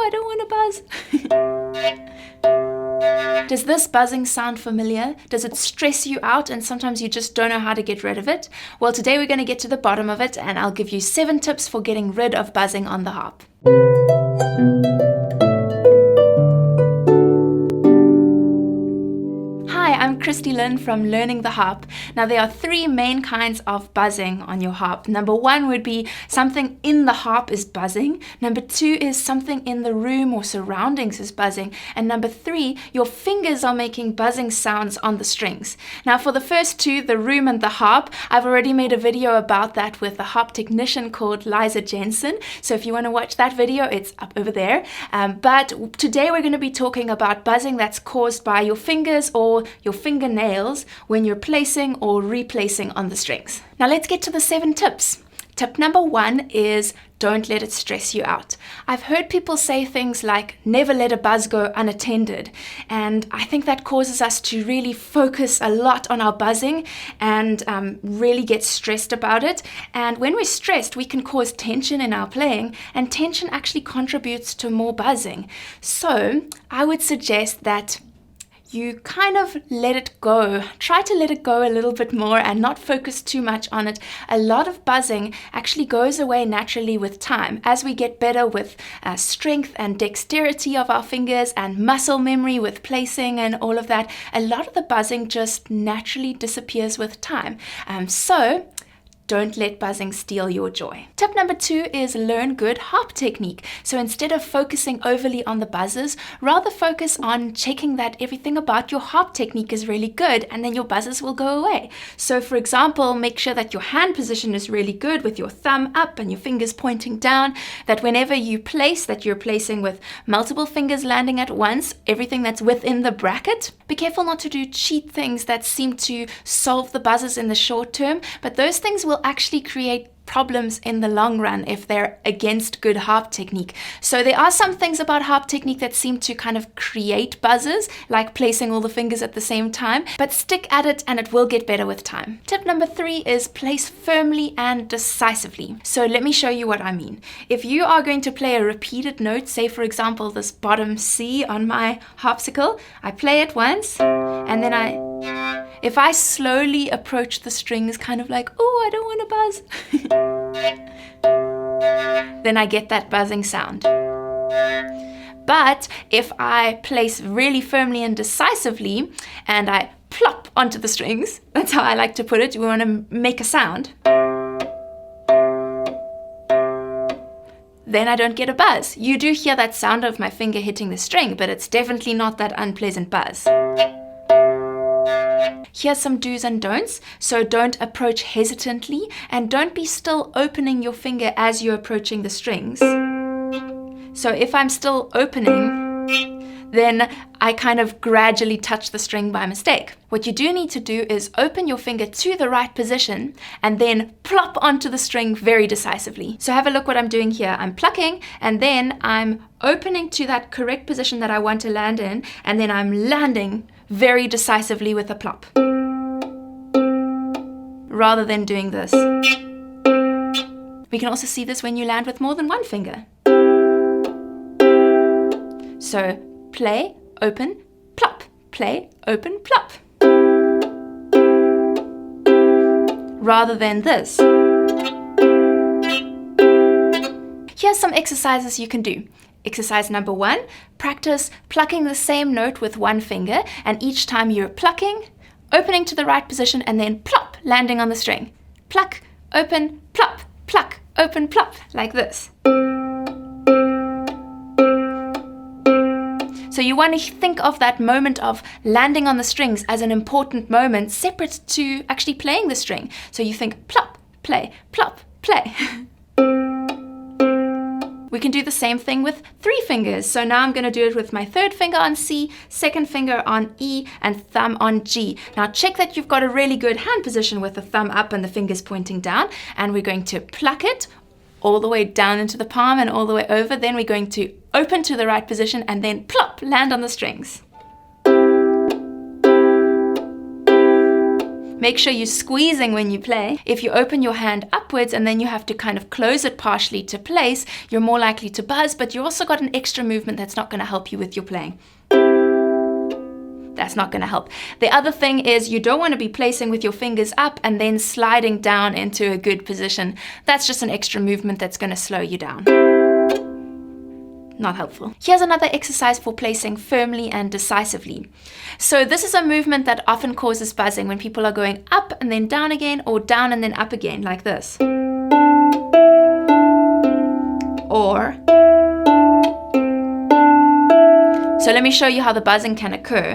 I don't want to buzz. Does this buzzing sound familiar? Does it stress you out and sometimes you just don't know how to get rid of it? Well, today we're going to get to the bottom of it and I'll give you 7 tips for getting rid of buzzing on the harp. I'm Christy-Lynn from Learning the Harp. Now there are 3 main kinds of buzzing on your harp. Number 1 would be something in the harp is buzzing. Number 2 is something in the room or surroundings is buzzing. And number 3, your fingers are making buzzing sounds on the strings. Now for the first 2, the room and the harp, I've already made a video about that with a harp technician called Liza Jensen. So if you want to watch that video, it's up over there. But today we're going to be talking about buzzing that's caused by your fingers or your fingernails when you're placing or replacing on the strings. Now let's get to the 7 tips. Tip number 1 is don't let it stress you out. I've heard people say things like never let a buzz go unattended, and I think that causes us to really focus a lot on our buzzing and really get stressed about it. And when we're stressed, we can cause tension in our playing, and tension actually contributes to more buzzing. So I would suggest that you kind of let it go. Try to let it go a little bit more and not focus too much on it. A lot of buzzing actually goes away naturally with time. As we get better with strength and dexterity of our fingers and muscle memory with placing and all of that, a lot of the buzzing just naturally disappears with time. So don't let buzzing steal your joy. Tip number 2 is learn good harp technique. So instead of focusing overly on the buzzes, rather focus on checking that everything about your harp technique is really good, and then your buzzes will go away. So for example, make sure that your hand position is really good with your thumb up and your fingers pointing down, that whenever you place, that you're placing with multiple fingers landing at once, everything that's within the bracket. Be careful not to do cheat things that seem to solve the buzzes in the short term, but those things will actually create problems in the long run if they're against good harp technique. So there are some things about harp technique that seem to kind of create buzzes, like placing all the fingers at the same time, but stick at it and it will get better with time. Tip number 3 is place firmly and decisively. So let me show you what I mean. If you are going to play a repeated note, say for example this bottom C on my harpsichord, I play it once and then if I slowly approach the strings kind of like, oh, I don't want to buzz, then I get that buzzing sound. But if I place really firmly and decisively and I plop onto the strings, that's how I like to put it, we want to make a sound, then I don't get a buzz. You do hear that sound of my finger hitting the string, but it's definitely not that unpleasant buzz. Here's some do's and don'ts. So don't approach hesitantly and don't be still opening your finger as you're approaching the strings. So if I'm still opening, then I kind of gradually touch the string by mistake. What you do need to do is open your finger to the right position and then plop onto the string very decisively. So have a look what I'm doing here. I'm plucking and then I'm opening to that correct position that I want to land in, and then I'm landing very decisively with a plop, rather than doing this. We can also see this when you land with more than one finger. So play, open, plop, play, open, plop, rather than this. Here's some exercises you can do. Exercise number 1, practice plucking the same note with one finger, and each time you're plucking, opening to the right position and then plop, landing on the string. Pluck, open, plop, pluck, open, plop, like this. So you want to think of that moment of landing on the strings as an important moment separate to actually playing the string. So you think plop, play, plop, play. We can do the same thing with 3 fingers. So now I'm going to do it with my 3rd finger on C, 2nd finger on E, and thumb on G. Now check that you've got a really good hand position with the thumb up and the fingers pointing down. And we're going to pluck it all the way down into the palm and all the way over. Then we're going to open to the right position and then plop, land on the strings. Make sure you're squeezing when you play. If you open your hand upwards and then you have to kind of close it partially to place, you're more likely to buzz, but you also got an extra movement that's not going to help you with your playing. That's not going to help. The other thing is you don't want to be placing with your fingers up and then sliding down into a good position. That's just an extra movement that's going to slow you down. Not helpful. Here's another exercise for placing firmly and decisively. So this is a movement that often causes buzzing when people are going up and then down again, or down and then up again, like this. Or, so let me show you how the buzzing can occur.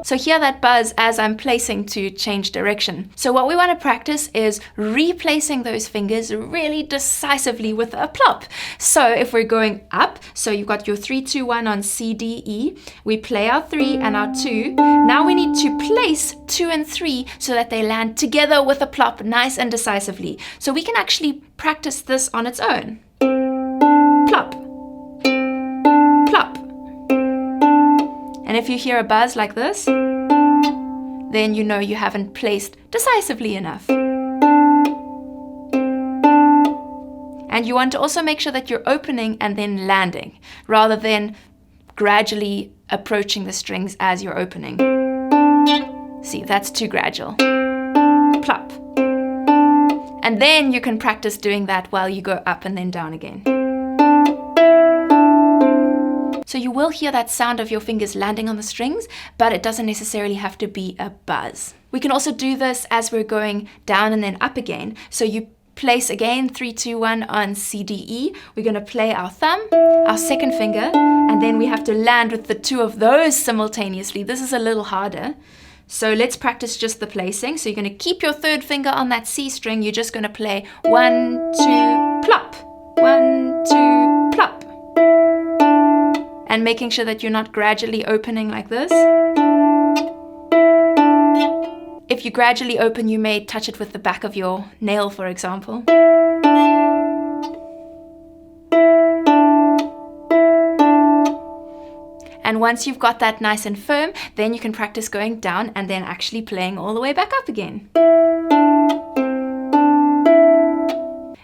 So hear that buzz as I'm placing to change direction. So what we want to practice is replacing those fingers really decisively with a plop. So if we're going up, so you've got your 3, 2, 1 on C, D, E. We play our 3 and our 2. Now we need to place 2 and 3 so that they land together with a plop, nice and decisively. So we can actually practice this on its own. Plop. Plop. And if you hear a buzz like this, then you know you haven't placed decisively enough. And you want to also make sure that you're opening and then landing, rather than gradually approaching the strings as you're opening. See, that's too gradual. Plop. And then you can practice doing that while you go up and then down again. So you will hear that sound of your fingers landing on the strings, but it doesn't necessarily have to be a buzz. We can also do this as we're going down and then up again. So you place again 3, 2, 1 on C, D, E. We're going to play our thumb, our second finger, and then we have to land with the 2 of those simultaneously. This is a little harder. So let's practice just the placing. So you're going to keep your third finger on that C string. You're just going to play 1, 2, plop. 1, 2, plop. And making sure that you're not gradually opening like this. If you gradually open, you may touch it with the back of your nail, for example. And once you've got that nice and firm, then you can practice going down and then actually playing all the way back up again.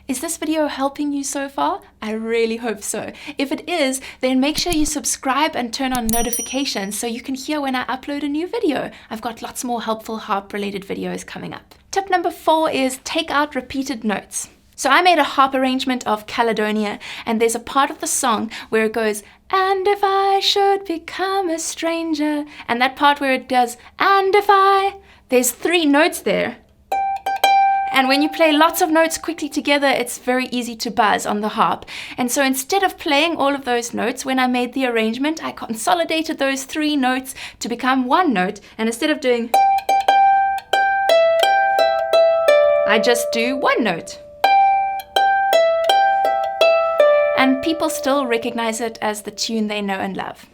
Is this video helping you so far? I really hope so. If it is, then make sure you subscribe and turn on notifications so you can hear when I upload a new video. I've got lots more helpful harp-related videos coming up. Tip number 4 is take out repeated notes. So I made a harp arrangement of Caledonia, and there's a part of the song where it goes, and if I should become a stranger, and that part where it does, and if I, there's 3 notes there. And when you play lots of notes quickly together, it's very easy to buzz on the harp. And so instead of playing all of those notes, when I made the arrangement, I consolidated those 3 notes to become 1 note. And instead of doing, I just do 1 note. And people still recognize it as the tune they know and love.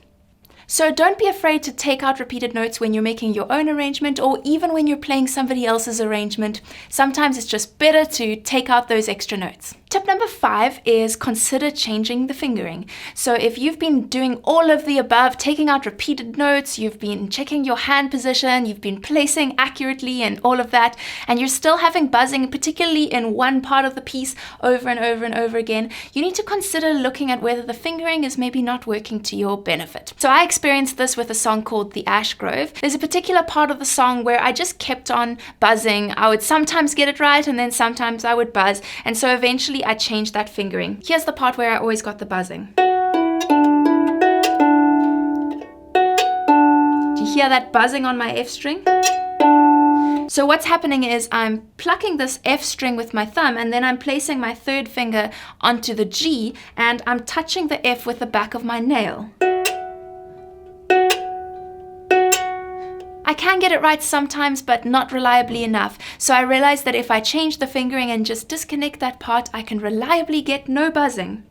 So don't be afraid to take out repeated notes when you're making your own arrangement, or even when you're playing somebody else's arrangement. Sometimes it's just better to take out those extra notes. Tip number 5 is consider changing the fingering. So if you've been doing all of the above, taking out repeated notes, you've been checking your hand position, you've been placing accurately and all of that, and you're still having buzzing, particularly in one part of the piece over and over and over again, you need to consider looking at whether the fingering is maybe not working to your benefit. So I experienced this with a song called The Ash Grove. There's a particular part of the song where I just kept on buzzing. I would sometimes get it right and then sometimes I would buzz, and so eventually I changed that fingering. Here's the part where I always got the buzzing. Do you hear that buzzing on my F string? So what's happening is I'm plucking this F string with my thumb, and then I'm placing my third finger onto the G, and I'm touching the F with the back of my nail. I can get it right sometimes, but not reliably enough. So I realized that if I change the fingering and just disconnect that part, I can reliably get no buzzing.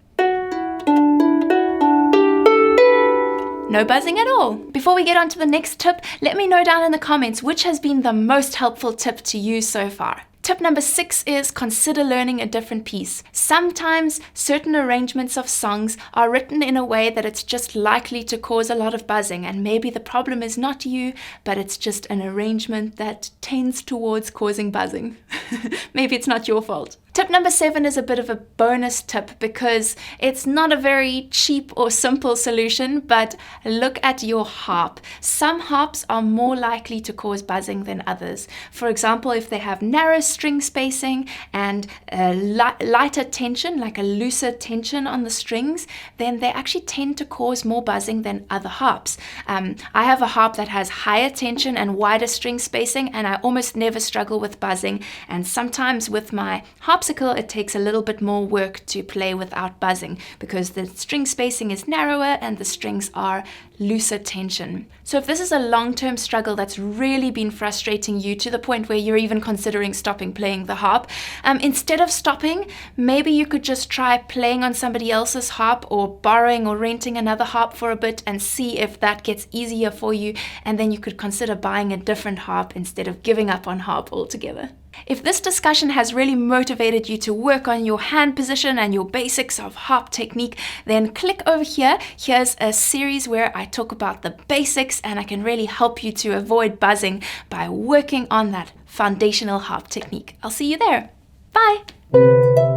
No buzzing at all. Before we get on to the next tip, let me know down in the comments which has been the most helpful tip to you so far. Tip number 6 is consider learning a different piece. Sometimes certain arrangements of songs are written in a way that it's just likely to cause a lot of buzzing, and maybe the problem is not you, but it's just an arrangement that tends towards causing buzzing. Maybe it's not your fault. Tip number 7 is a bit of a bonus tip because it's not a very cheap or simple solution, but look at your harp. Some harps are more likely to cause buzzing than others. For example, if they have narrow string spacing and a lighter tension, like a looser tension on the strings, then they actually tend to cause more buzzing than other harps. I have a harp that has higher tension and wider string spacing, and I almost never struggle with buzzing. And sometimes with my harpsichord, it takes a little bit more work to play without buzzing because the string spacing is narrower and the strings are looser tension. So if this is a long-term struggle that's really been frustrating you to the point where you're even considering stopping playing the harp, instead of stopping, maybe you could just try playing on somebody else's harp or borrowing or renting another harp for a bit and see if that gets easier for you, and then you could consider buying a different harp instead of giving up on harp altogether. If this discussion has really motivated you to work on your hand position and your basics of harp technique, then click over here. Here's a series where I talk about the basics and I can really help you to avoid buzzing by working on that foundational harp technique. I'll see you there. Bye!